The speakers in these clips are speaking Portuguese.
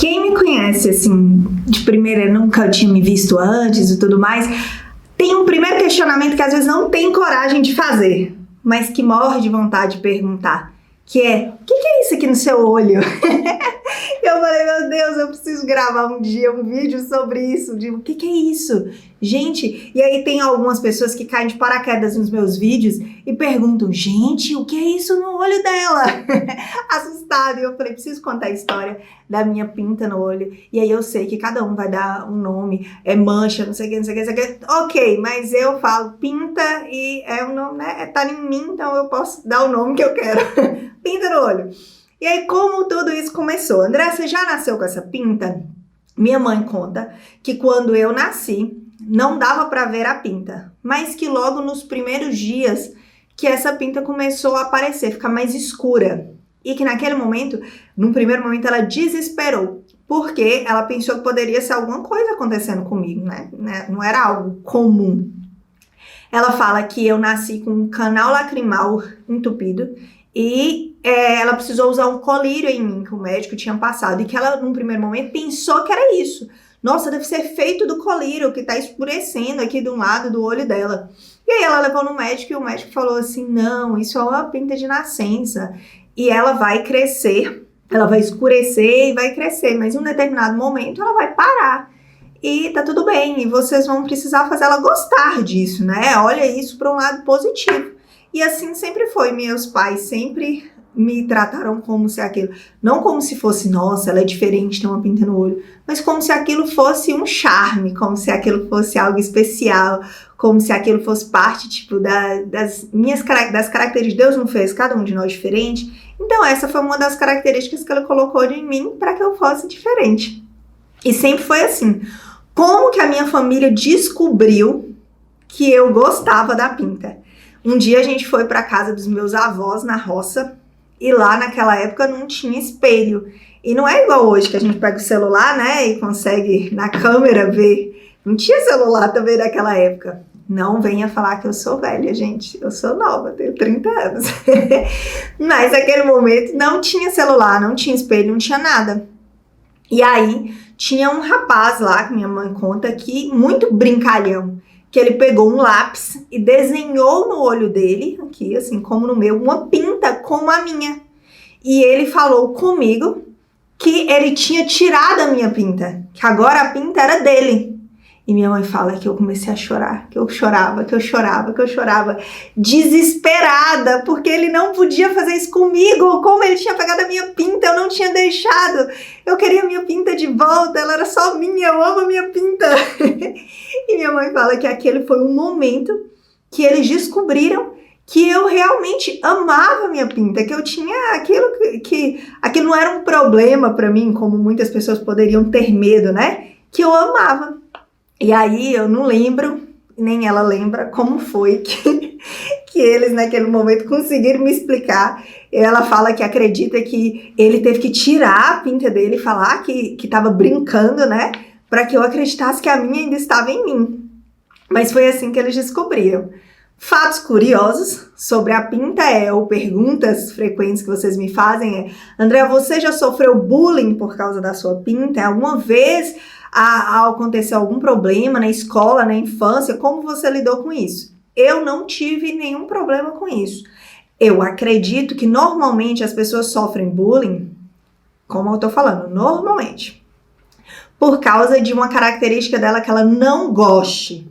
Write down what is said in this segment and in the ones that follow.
Quem me conhece, assim, de primeira, nunca tinha me visto antes e tudo mais, tem um primeiro questionamento que às vezes não tem coragem de fazer, mas que morre de vontade de perguntar, que é: o que é isso aqui no seu olho? Eu falei, meu Deus, eu preciso gravar um dia um vídeo sobre isso, de o que é isso? Gente, e aí tem algumas pessoas que caem de paraquedas nos meus vídeos e perguntam, gente, o que é isso no olho dela? Assustado, e eu falei, preciso contar a história da minha pinta no olho, e aí eu sei que cada um vai dar um nome, é mancha, não sei o que, não sei o que, não sei o que, ok, mas eu falo pinta e é um nome, né, tá em mim, então eu posso dar o nome que eu quero, pinta no olho. E aí, como tudo isso começou? André, você já nasceu com essa pinta? Minha mãe conta que quando eu nasci, não dava para ver a pinta, mas que logo nos primeiros dias que essa pinta começou a aparecer, ficar mais escura. E que naquele momento, num primeiro momento, ela desesperou, porque ela pensou que poderia ser alguma coisa acontecendo comigo, né? Não era algo comum. Ela fala que eu nasci com um canal lacrimal entupido e ela precisou usar um colírio em mim que o médico tinha passado e que ela, num primeiro momento, pensou que era isso. Nossa, deve ser feito do colírio que tá escurecendo aqui de um lado do olho dela. E aí ela levou no médico e o médico falou assim, não, isso é uma pinta de nascença e ela vai crescer, ela vai escurecer e vai crescer, mas em um determinado momento ela vai parar. E tá tudo bem, e vocês vão precisar fazer ela gostar disso, né? Olha isso para um lado positivo. E assim sempre foi, meus pais sempre me trataram como se aquilo, não como se fosse, nossa, ela é diferente, tem uma pinta no olho, mas como se aquilo fosse um charme, como se aquilo fosse algo especial, como se aquilo fosse parte, tipo, das características. Deus não fez cada um de nós diferente, então essa foi uma das características que ele colocou em mim para que eu fosse diferente. E sempre foi assim. Como que a minha família descobriu que eu gostava da pinta? Um dia a gente foi para casa dos meus avós na roça e lá naquela época não tinha espelho. E não é igual hoje que a gente pega o celular, né, e consegue na câmera ver. Não tinha celular também naquela época. Não venha falar que eu sou velha, gente. Eu sou nova, tenho 30 anos. Mas naquele momento não tinha celular, não tinha espelho, não tinha nada. E aí tinha um rapaz lá, que minha mãe conta, que muito brincalhão, que ele pegou um lápis e desenhou no olho dele, aqui assim como no meu, uma pinta como a minha. E ele falou comigo que ele tinha tirado a minha pinta, que agora a pinta era dele. E minha mãe fala que eu comecei a chorar, que eu chorava, desesperada, porque ele não podia fazer isso comigo, como ele tinha pegado a minha pinta, eu não tinha deixado, eu queria a minha pinta de volta, ela era só minha, eu amo a minha pinta. E minha mãe fala que aquele foi um momento que eles descobriram que eu realmente amava a minha pinta, que eu tinha aquilo que aquilo não era um problema pra mim, como muitas pessoas poderiam ter medo, né? Que eu amava. E aí eu não lembro, nem ela lembra como foi que eles naquele momento conseguiram me explicar. Ela fala que acredita que ele teve que tirar a pinta dele e falar que tava brincando, né? Para que eu acreditasse que a minha ainda estava em mim. Mas foi assim que eles descobriram. Fatos curiosos sobre a pinta ou perguntas frequentes que vocês me fazem André, você já sofreu bullying por causa da sua pinta? Alguma vez aconteceu algum problema na escola, na infância? Como você lidou com isso? Eu não tive nenhum problema com isso. Eu acredito que normalmente as pessoas sofrem bullying, como eu tô falando, normalmente, por causa de uma característica dela que ela não goste.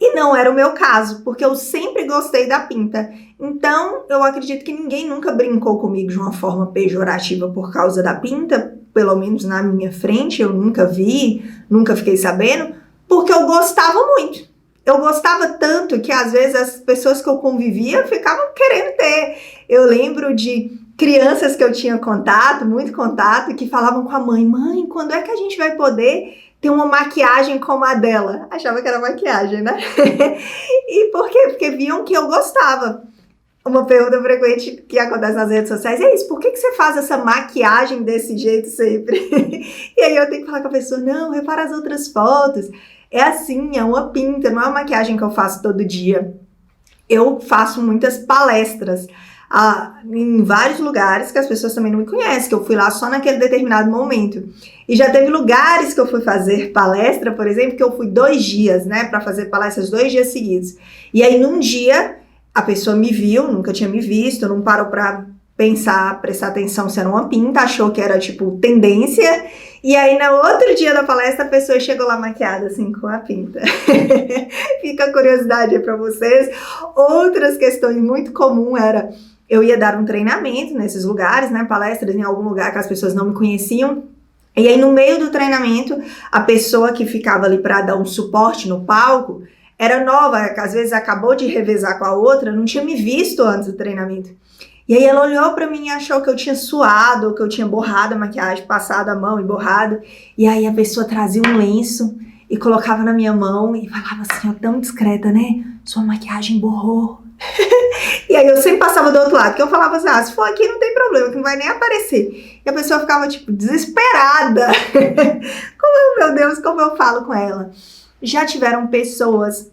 E não era o meu caso, porque eu sempre gostei da pinta. Então, eu acredito que ninguém nunca brincou comigo de uma forma pejorativa por causa da pinta, pelo menos na minha frente, eu nunca vi, nunca fiquei sabendo, porque eu gostava muito. Eu gostava tanto que às vezes as pessoas que eu convivia ficavam querendo ter. Eu lembro de crianças que eu tinha contato, muito contato, que falavam com a mãe, mãe, quando é que a gente vai poder ter uma maquiagem como a dela? Achava que era maquiagem, né? E por quê? Porque viam que eu gostava. Uma pergunta frequente que acontece nas redes sociais é isso, por que você faz essa maquiagem desse jeito sempre? E aí eu tenho que falar com a pessoa, não, repara as outras fotos. É assim, é uma pinta, não é uma maquiagem que eu faço todo dia. Eu faço muitas palestras. em vários lugares que as pessoas também não me conhecem, que eu fui lá só naquele determinado momento. E já teve lugares que eu fui fazer palestra, por exemplo, que eu fui 2 dias, né, para fazer palestras 2 dias seguidos. E aí, num dia, a pessoa me viu, nunca tinha me visto, não parou para pensar, prestar atenção se era uma pinta, achou que era, tipo, tendência. E aí, no outro dia da palestra, a pessoa chegou lá maquiada, assim, com a pinta. Fica a curiosidade aí pra vocês. Outras questões muito comuns era, eu ia dar um treinamento nesses lugares, né, palestras em algum lugar que as pessoas não me conheciam. E aí, no meio do treinamento, a pessoa que ficava ali para dar um suporte no palco era nova, que às vezes acabou de revezar com a outra, não tinha me visto antes do treinamento. E aí ela olhou pra mim e achou que eu tinha suado, ou que eu tinha borrado a maquiagem, passado a mão e borrado. E aí a pessoa trazia um lenço e colocava na minha mão e falava assim, ó, tão discreta, né? Sua maquiagem borrou. E aí eu sempre passava do outro lado, porque eu falava assim, se for aqui não tem problema, que não vai nem aparecer. E a pessoa ficava, tipo, desesperada. Meu Deus, como eu falo com ela? Já tiveram pessoas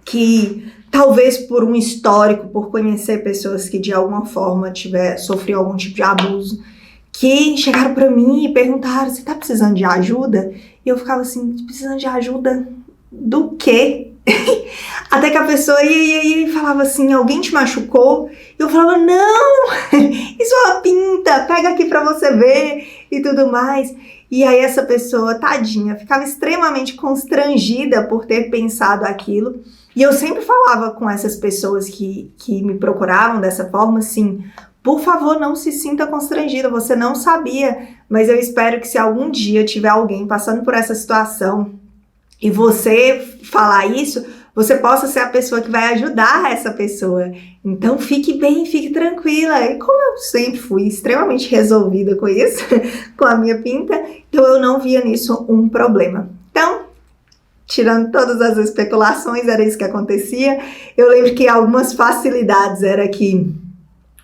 que, talvez por um histórico, por conhecer pessoas que de alguma forma sofriam algum tipo de abuso, que chegaram pra mim e perguntaram, você tá precisando de ajuda? E eu ficava assim, precisando de ajuda do quê? Até que a pessoa ia e falava assim, alguém te machucou? E eu falava, não, isso é uma pinta, pega aqui pra você ver e tudo mais. E aí essa pessoa, tadinha, ficava extremamente constrangida por ter pensado aquilo. E eu sempre falava com essas pessoas que me procuravam dessa forma, assim, por favor, não se sinta constrangida, você não sabia, mas eu espero que se algum dia tiver alguém passando por essa situação e você falar isso, você possa ser a pessoa que vai ajudar essa pessoa. Então fique bem, fique tranquila. E como eu sempre fui extremamente resolvida com isso, com a minha pinta, então eu não via nisso um problema. Então, tirando todas as especulações, era isso que acontecia. Eu lembro que algumas facilidades era que,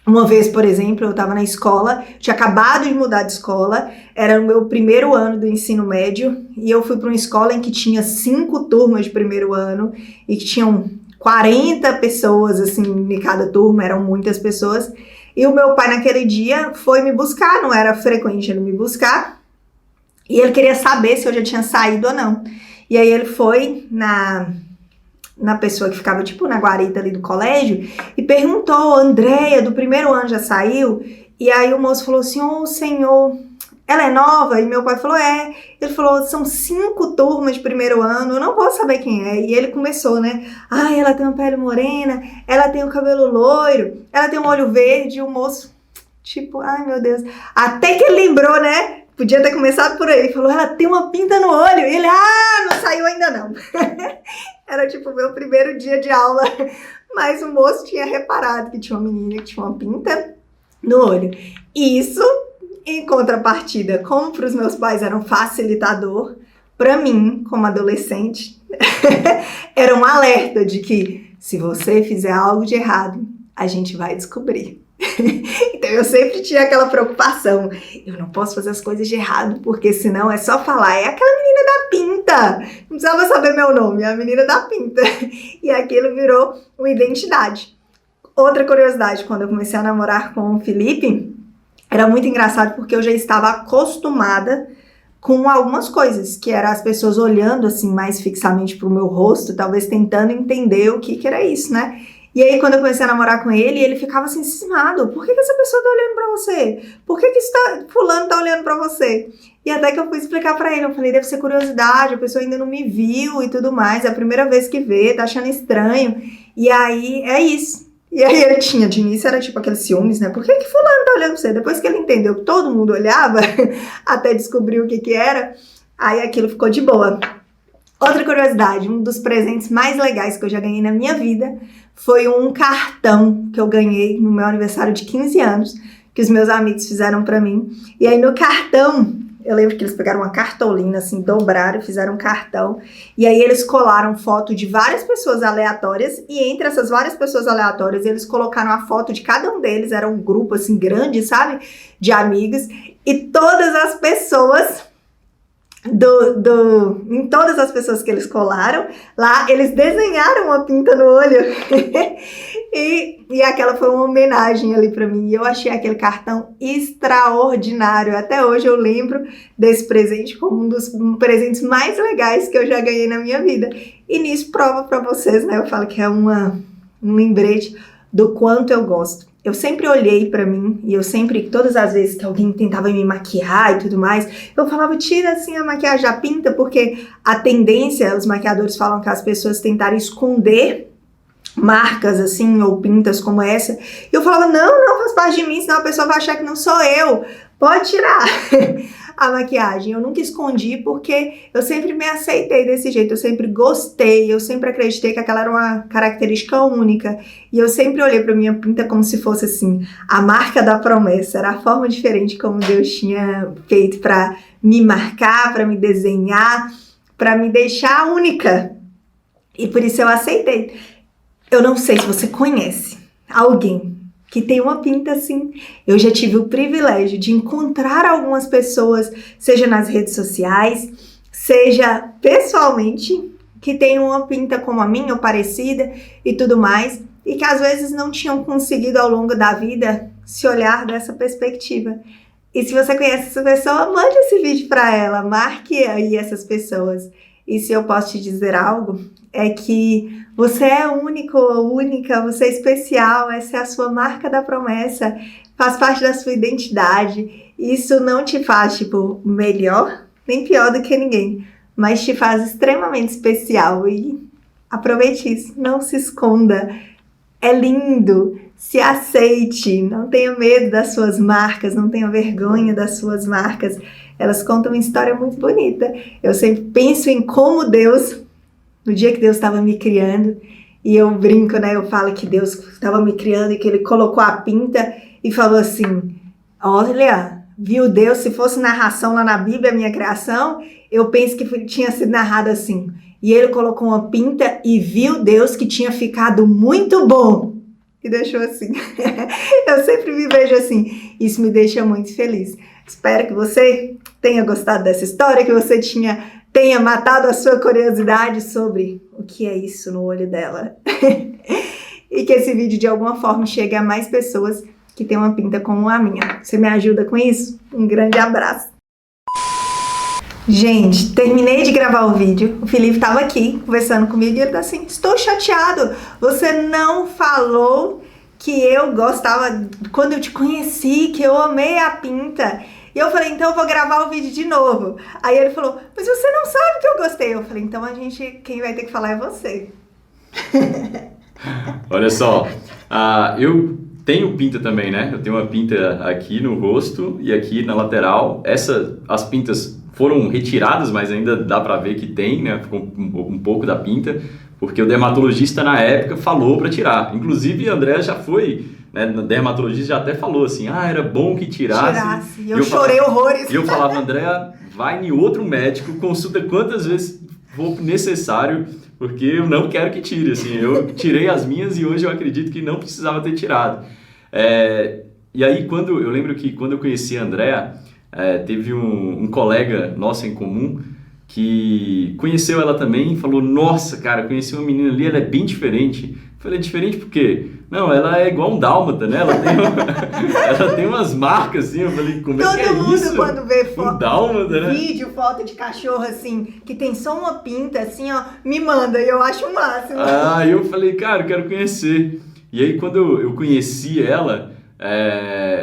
uma vez, por exemplo, eu estava na escola, tinha acabado de mudar de escola, era o meu primeiro ano do ensino médio, e eu fui para uma escola em que tinha 5 turmas de primeiro ano, e que tinham 40 pessoas, assim, em cada turma, eram muitas pessoas, e o meu pai naquele dia foi me buscar, não era frequente ele me buscar, e ele queria saber se eu já tinha saído ou não. E aí ele foi na pessoa que ficava, tipo, na guarita ali do colégio e perguntou, Andréia, do primeiro ano já saiu? E aí o moço falou assim, senhor, ela é nova? E meu pai falou, é. Ele falou, são 5 turmas de primeiro ano, eu não vou saber quem é. E ele começou, né? Ela tem uma pele morena, ela tem o cabelo loiro, ela tem um olho verde. E o moço, tipo, meu Deus. Até que ele lembrou, né? Podia ter começado por aí. Falou, ela tem uma pinta no olho. E ele, não saiu ainda não. Era tipo o meu primeiro dia de aula. Mas o moço tinha reparado que tinha uma menina que tinha uma pinta no olho. Isso, em contrapartida, como para os meus pais era um facilitador, para mim, como adolescente, era um alerta de que se você fizer algo de errado, a gente vai descobrir. Então eu sempre tinha aquela preocupação, eu não posso fazer as coisas de errado, porque senão é só falar, é aquela menina da pinta, não precisava saber meu nome, é a menina da pinta, e aquilo virou uma identidade. Outra curiosidade, quando eu comecei a namorar com o Felipe, era muito engraçado porque eu já estava acostumada com algumas coisas, que eram as pessoas olhando assim mais fixamente pro meu rosto, talvez tentando entender o que era isso, né? E aí, quando eu comecei a namorar com ele, ele ficava assim, cismado. Por que essa pessoa tá olhando pra você? Por que fulano tá olhando pra você? E até que eu fui explicar pra ele, eu falei, deve ser curiosidade, a pessoa ainda não me viu e tudo mais, é a primeira vez que vê, tá achando estranho. E aí, é isso. E aí ele tinha, de início era tipo aqueles ciúmes, né? Por que fulano tá olhando pra você? Depois que ele entendeu que todo mundo olhava, até descobrir o que era, aí aquilo ficou de boa. Outra curiosidade, um dos presentes mais legais que eu já ganhei na minha vida foi um cartão que eu ganhei no meu aniversário de 15 anos, que os meus amigos fizeram pra mim. E aí no cartão, eu lembro que eles pegaram uma cartolina, assim, dobraram, fizeram um cartão. E aí eles colaram foto de várias pessoas aleatórias. E entre essas várias pessoas aleatórias, eles colocaram a foto de cada um deles. Era um grupo, assim, grande, sabe? De amigos. E todas as pessoas em todas as pessoas que eles colaram. Lá, eles desenharam uma pinta no olho. E aquela foi uma homenagem ali pra mim. E eu achei aquele cartão extraordinário. Até hoje eu lembro desse presente como um dos presentes mais legais que eu já ganhei na minha vida. E nisso prova pra vocês, né? Eu falo que é um lembrete do quanto eu gosto. Eu sempre olhei pra mim e eu sempre, todas as vezes que alguém tentava me maquiar e tudo mais, eu falava, tira assim a maquiagem, a pinta, porque a tendência, os maquiadores falam que as pessoas tentarem esconder marcas assim, ou pintas como essa. E eu falava, não faz parte de mim, senão a pessoa vai achar que não sou eu. Pode tirar a maquiagem. Eu nunca escondi porque eu sempre me aceitei desse jeito, eu sempre gostei, eu sempre acreditei que aquela era uma característica única. E eu sempre olhei pra minha pinta como se fosse assim, a marca da promessa. Era a forma diferente como Deus tinha feito pra me marcar, pra me desenhar, pra me deixar única. E por isso eu aceitei. Eu não sei se você conhece alguém que tem uma pinta assim. Eu já tive o privilégio de encontrar algumas pessoas, seja nas redes sociais, seja pessoalmente, que tem uma pinta como a minha ou parecida e tudo mais, e que às vezes não tinham conseguido ao longo da vida se olhar dessa perspectiva. E se você conhece essa pessoa, mande esse vídeo para ela, marque aí essas pessoas. E se eu posso te dizer algo, é que você é único ou única, você é especial, essa é a sua marca da promessa, faz parte da sua identidade. Isso não te faz, tipo, melhor nem pior do que ninguém, mas te faz extremamente especial. E aproveite isso, não se esconda, é lindo, se aceite, não tenha medo das suas marcas, não tenha vergonha das suas marcas. Elas contam uma história muito bonita. Eu sempre penso em como Deus, no dia que Deus estava me criando, e eu brinco, né? Eu falo que Deus estava me criando e que Ele colocou a pinta e falou assim, olha, viu Deus, se fosse narração lá na Bíblia, a minha criação, eu penso que tinha sido narrado assim. E Ele colocou uma pinta e viu Deus que tinha ficado muito bom. E deixou assim. Eu sempre me vejo assim. Isso me deixa muito feliz. Espero que você tenha gostado dessa história, que você tenha matado a sua curiosidade sobre o que é isso no olho dela. E que esse vídeo de alguma forma chegue a mais pessoas que têm uma pinta como a minha. Você me ajuda com isso? Um grande abraço. Gente, terminei de gravar o vídeo, o Felipe estava aqui conversando comigo e ele tá assim, estou chateado, você não falou que eu gostava, quando eu te conheci, que eu amei a pinta. E eu falei, então eu vou gravar o vídeo de novo. Aí ele falou, mas você não sabe que eu gostei. Eu falei, então quem vai ter que falar é você. Olha só, eu tenho pinta também, né? Eu tenho uma pinta aqui no rosto e aqui na lateral. As pintas foram retiradas, mas ainda dá pra ver que tem, né? Ficou um pouco da pinta, porque o dermatologista na época falou pra tirar. Inclusive, a Andrea já foi, né? O dermatologista já até falou assim, era bom que tirasse. E eu chorei horrores. E eu falava, Andrea, vai em outro médico, consulta quantas vezes for necessário, porque eu não quero que tire, assim. Eu tirei as minhas e hoje eu acredito que não precisava ter tirado. E aí, eu lembro que quando eu conheci a Andrea, teve um colega nosso em comum que conheceu ela também e falou, nossa, cara, conheci uma menina ali, ela é bem diferente. Eu falei, diferente por quê? Não, ela é igual um dálmata, né? Ela tem umas marcas assim, eu falei, como é que é isso? Todo mundo quando vê foto, dálmata, né? Vídeo, foto de cachorro assim, que tem só uma pinta assim, ó, me manda e eu acho o máximo. Eu falei, cara, eu quero conhecer. E aí quando eu conheci ela,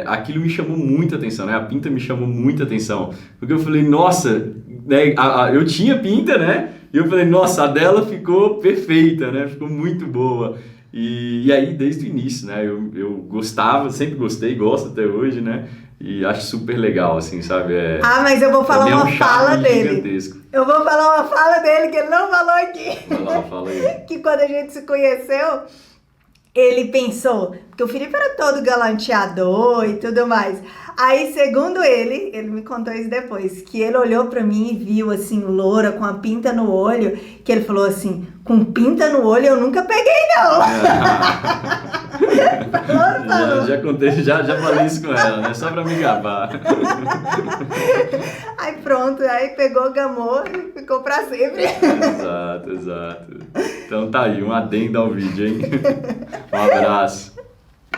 aquilo me chamou muita atenção, né? A pinta me chamou muita atenção. Porque eu falei, nossa, né? Eu tinha pinta, né? E eu falei, nossa, a dela ficou perfeita, né? Ficou muito boa. E aí, desde o início, né? Eu gostava, sempre gostei, gosto até hoje, né? E acho super legal, assim, sabe? Mas eu vou falar uma fala dele. Gigantesco. Eu vou falar uma fala dele que ele não falou aqui. Fala aí. Que quando a gente se conheceu, ele pensou, porque o Felipe era todo galanteador e tudo mais. Aí, segundo ele me contou isso depois, que ele olhou pra mim e viu, assim, loura, com a pinta no olho, que ele falou assim, com pinta no olho eu nunca peguei, não. Já contei, já falei isso com ela, né? Só pra me gabar. Aí pronto, aí pegou, gamou e ficou pra sempre. Exato. Então tá aí, um adendo ao vídeo, hein? Um abraço.